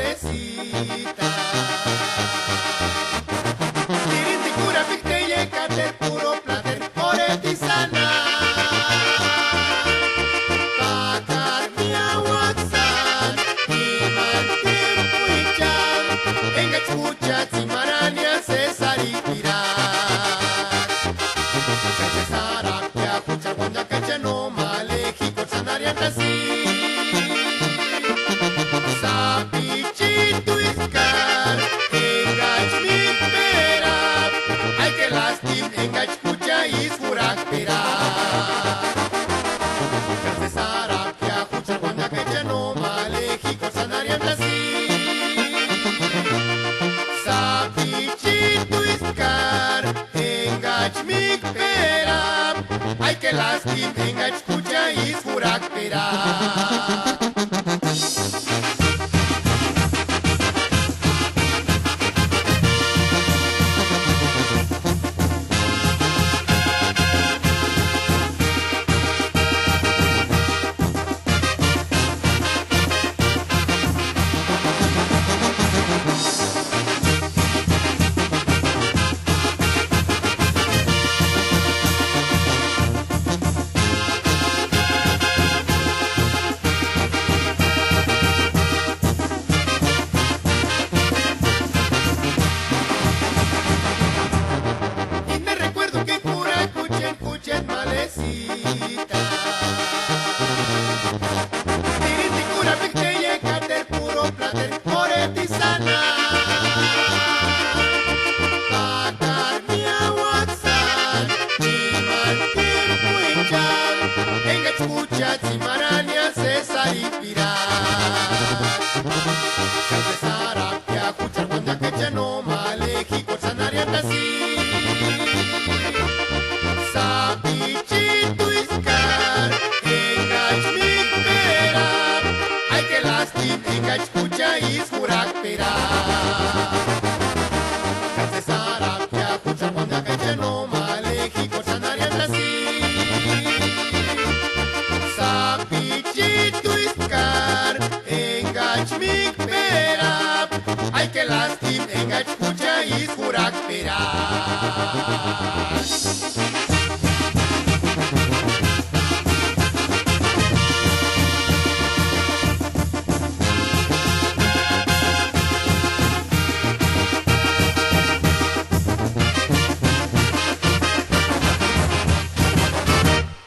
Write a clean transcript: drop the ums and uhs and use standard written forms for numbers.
malecita. Tirinti cura picteye cater puro plater oretisana. Pakar mia waksan iman tiempo ichan. Enga escucha timarania César y Pirar. César apia pucha wanda cacha no malejico sanaria tasi. Sapichito iskar engach mi perap. Ay que lastim engach pucha is furak perap. César apia pucha wanda cacha no malejico sanaria tasi. Sapichito iskar engach mi perap. Ay que lastim engach pucha is furak perap. Malecita. Tirinti cura picteye cater puro plater oretisana. Pakar mia waksan iman tiempo ichan. Enga escucha timarania César y Pirar. César apia cuchar wanda cacha no malejico sanaria tasi. Sapichito iskar engach mi perap. Ay que lastim engach pucha is furak perap. César apia pucha wanda cacha no malejico sanaria tasi. Sapichito iskar engach mi perap. Ay que lastim engach pucha is furak perap.